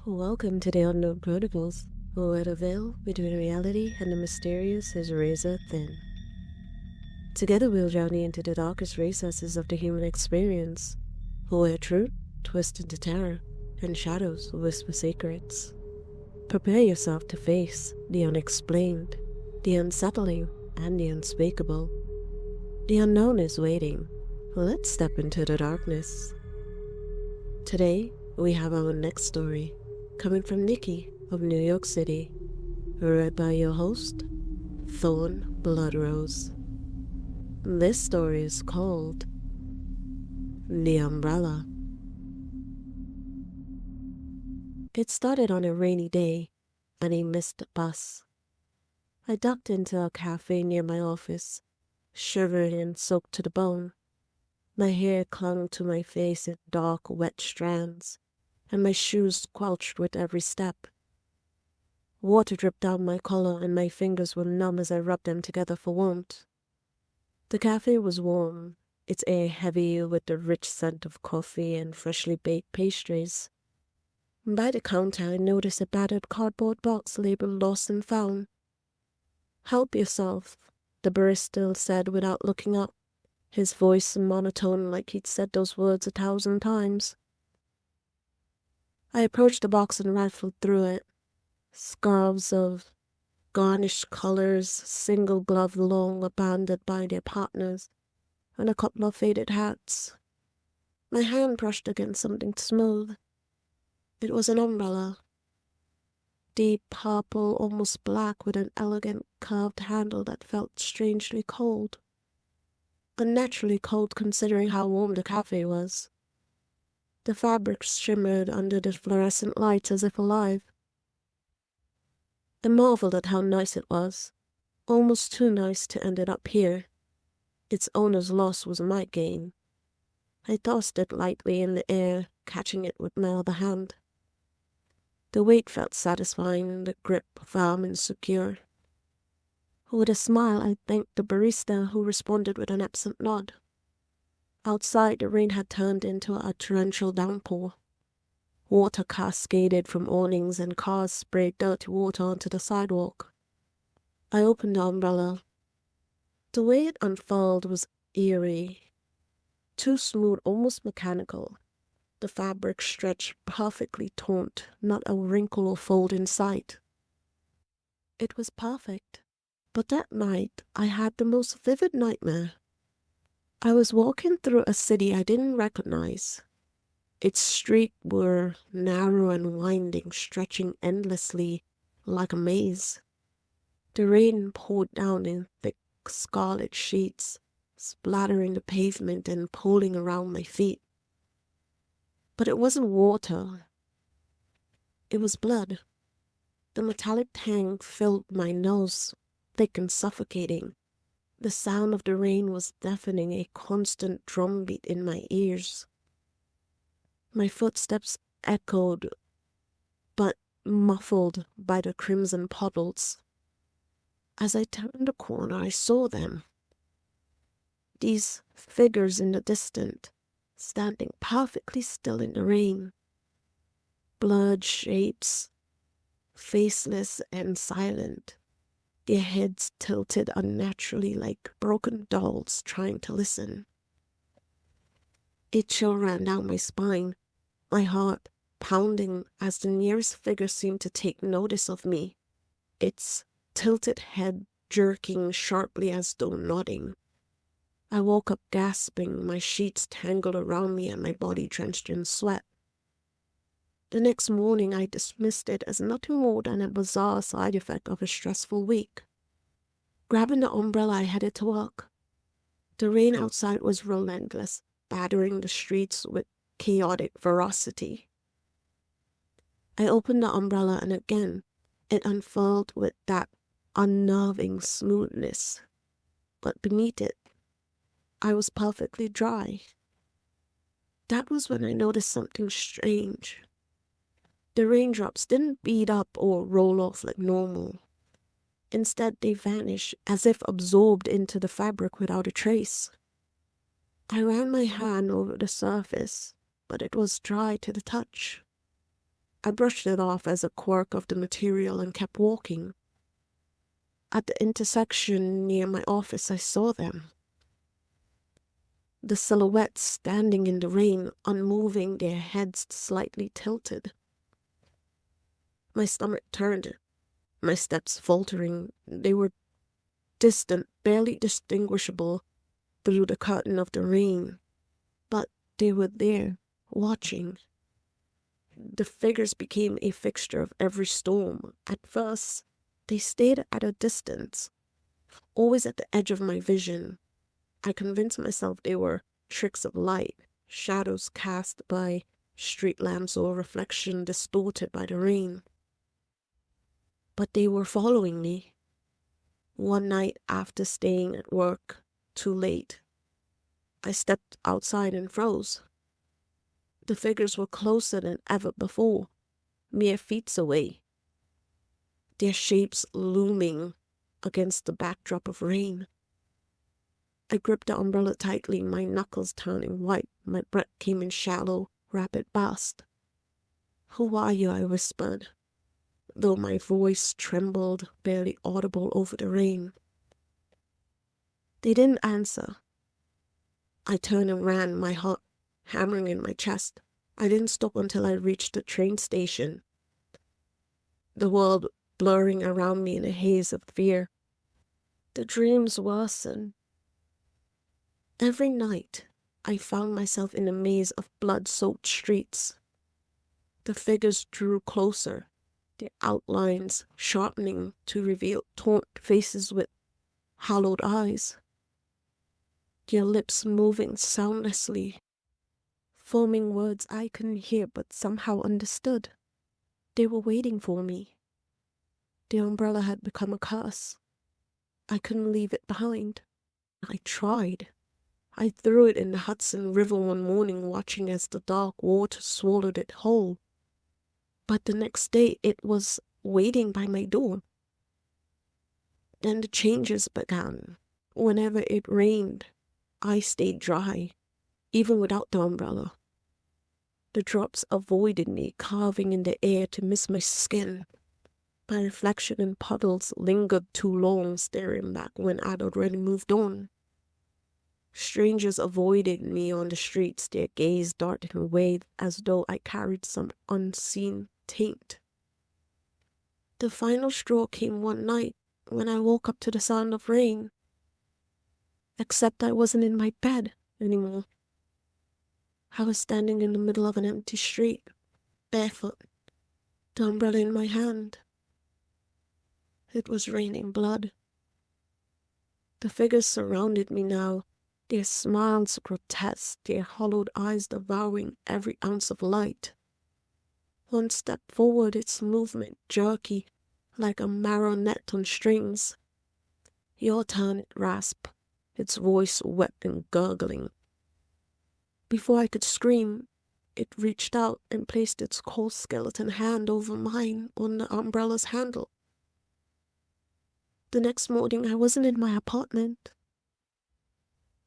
Welcome to the Unknown Chronicles, where the veil between reality and the mysterious is razor thin. Together we'll journey into the darkest recesses of the human experience, where truth twists into terror and shadows whisper secrets. Prepare yourself to face the unexplained, the unsettling, and the unspeakable. The unknown is waiting. Let's step into the darkness. Today, we have our next story, coming from Nikki of New York City, read by your host, Thorne Bloodrose. This story is called The Umbrella. It started on a rainy day and a missed bus. I ducked into a cafe near my office, shivering and soaked to the bone. My hair clung to my face in dark, wet strands, and my shoes squelched with every step. Water dripped down my collar, and my fingers were numb as I rubbed them together for warmth. The cafe was warm, its air heavy with the rich scent of coffee and freshly baked pastries. By the counter, I noticed a battered cardboard box labeled Lost and Found. "Help yourself," the barista said without looking up, his voice monotone like he'd said those words 1,000 times. I approached the box and rifled through it. Scarves of garnished colors, single glove long, abandoned by their partners, and a couple of faded hats. My hand brushed against something smooth. It was an umbrella. Deep purple, almost black, with an elegant curved handle that felt strangely cold. Unnaturally cold considering how warm the cafe was. The fabric shimmered under the fluorescent lights as if alive. I marveled at how nice it was, almost too nice to end it up here. Its owner's loss was my gain. I tossed it lightly in the air, catching it with my other hand. The weight felt satisfying, the grip firm and secure. With a smile, I thanked the barista, who responded with an absent nod. Outside, the rain had turned into a torrential downpour. Water cascaded from awnings and cars sprayed dirty water onto the sidewalk. I opened the umbrella. The way it unfurled was eerie. Too smooth, almost mechanical. The fabric stretched perfectly taut, not a wrinkle or fold in sight. It was perfect. But that night, I had the most vivid nightmare. I was walking through a city I didn't recognize. Its streets were narrow and winding, stretching endlessly like a maze. The rain poured down in thick scarlet sheets, splattering the pavement and pooling around my feet. But it wasn't water. It was blood. The metallic tang filled my nose, thick and suffocating. The sound of the rain was deafening, a constant drumbeat in my ears. My footsteps echoed, but muffled by the crimson puddles. As I turned the corner, I saw them. These figures in the distance, standing perfectly still in the rain. Blurred shapes, faceless and silent. Their heads tilted unnaturally like broken dolls trying to listen. A chill ran down my spine, my heart pounding as the nearest figure seemed to take notice of me, its tilted head jerking sharply as though nodding. I woke up gasping, my sheets tangled around me and my body drenched in sweat. The next morning, I dismissed it as nothing more than a bizarre side effect of a stressful week. Grabbing the umbrella, I headed to work. The rain outside was relentless, battering the streets with chaotic ferocity. I opened the umbrella, and again, it unfurled with that unnerving smoothness. But beneath it, I was perfectly dry. That was when I noticed something strange. The raindrops didn't bead up or roll off like normal. Instead, they vanished, as if absorbed into the fabric without a trace. I ran my hand over the surface, but it was dry to the touch. I brushed it off as a quirk of the material and kept walking. At the intersection near my office, I saw them. The silhouettes standing in the rain, unmoving, their heads slightly tilted. My stomach turned, my steps faltering. They were distant, barely distinguishable through the curtain of the rain, but they were there, watching. The figures became a fixture of every storm. At first, they stayed at a distance, always at the edge of my vision. I convinced myself they were tricks of light, shadows cast by street lamps or reflection distorted by the rain. But they were following me. One night, after staying at work too late, I stepped outside and froze. The figures were closer than ever before, mere feet away, their shapes looming against the backdrop of rain. I gripped the umbrella tightly, my knuckles turning white. My breath came in shallow, rapid bursts. "Who are you?" I whispered, though my voice trembled, barely audible over the rain. They didn't answer. I turned and ran, my heart hammering in my chest. I didn't stop until I reached the train station, the world blurring around me in a haze of fear. The dreams worsened. Every night, I found myself in a maze of blood-soaked streets. The figures drew closer, their outlines sharpening to reveal torn faces with hollowed eyes, their lips moving soundlessly, forming words I couldn't hear but somehow understood. They were waiting for me. The umbrella had become a curse. I couldn't leave it behind. I tried. I threw it in the Hudson River one morning, watching as the dark water swallowed it whole. But the next day it was waiting by my door. Then the changes began. Whenever it rained, I stayed dry, even without the umbrella. The drops avoided me, carving in the air to miss my skin. My reflection in puddles lingered too long, staring back when I'd already moved on. Strangers avoided me on the streets, their gaze darting away as though I carried some unseen taint. The final straw came one night when I woke up to the sound of rain. Except I wasn't in my bed anymore. I was standing in the middle of an empty street, barefoot, the umbrella in my hand. It was raining blood. The figures surrounded me now, their smiles grotesque, their hollowed eyes devouring every ounce of light. One step forward, its movement jerky, like a marionette on strings. Your turn, it rasped, its voice wet and gurgling. Before I could scream, it reached out and placed its cold skeleton hand over mine on the umbrella's handle. The next morning, I wasn't in my apartment.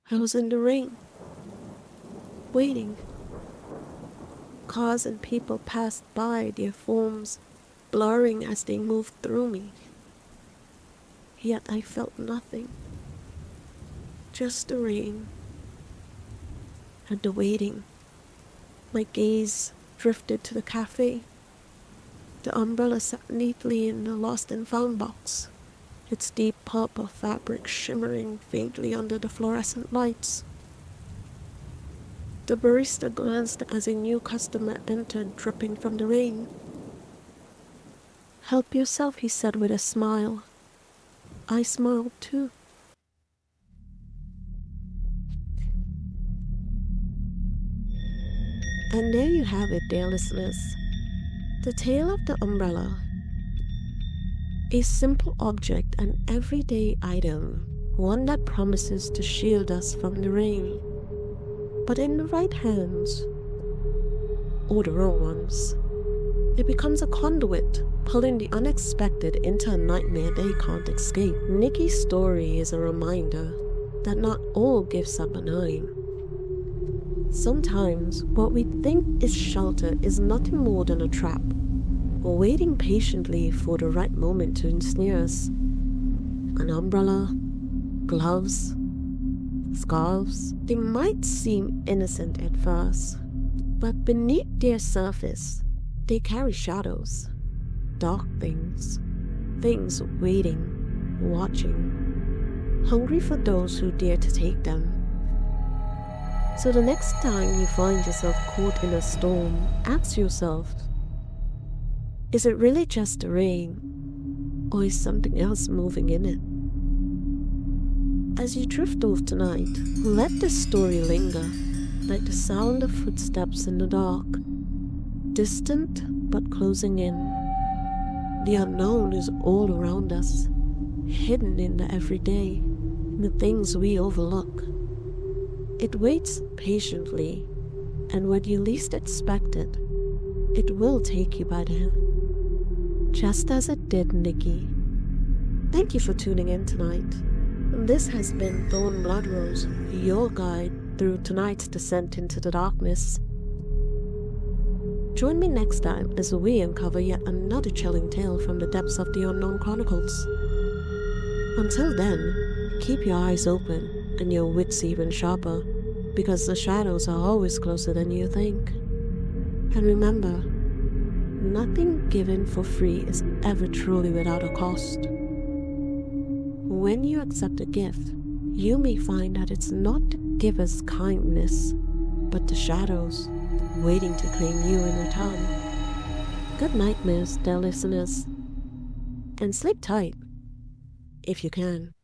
I was in the rain, waiting. Cars and people passed by, their forms blurring as they moved through me. Yet I felt nothing. Just the rain and the waiting. My gaze drifted to the cafe. The umbrella sat neatly in the lost and found box, its deep purple fabric shimmering faintly under the fluorescent lights. The barista glanced as a new customer entered, dripping from the rain. "Help yourself," he said with a smile. I smiled too. And there you have it, dear listeners. The tale of the umbrella. A simple object, an everyday item, one that promises to shield us from the rain. But in the right hands, or the wrong ones, it becomes a conduit, pulling the unexpected into a nightmare they can't escape. Nikki's story is a reminder that not all gifts are benign. Sometimes what we think is shelter is nothing more than a trap, or waiting patiently for the right moment to ensnare us. An umbrella, gloves, scarves, they might seem innocent at first, but beneath their surface, they carry shadows, dark things waiting, watching, hungry for those who dare to take them. So the next time you find yourself caught in a storm, ask yourself, is it really just the rain, or is something else moving in it? As you drift off tonight, let this story linger, like the sound of footsteps in the dark, distant but closing in. The unknown is all around us, hidden in the everyday, in the things we overlook. It waits patiently, and when you least expect it, it will take you by the hand, just as it did Nikki. Thank you for tuning in tonight. This has been Thorne Bloodrose, your guide through tonight's descent into the darkness. Join me next time as we uncover yet another chilling tale from the depths of the Unknown Chronicles. Until then, keep your eyes open and your wits even sharper, because the shadows are always closer than you think. And remember, nothing given for free is ever truly without a cost. When you accept a gift, you may find that it's not the giver's kindness, but the shadows waiting to claim you in return. Good nightmares, dear listeners, and sleep tight, if you can.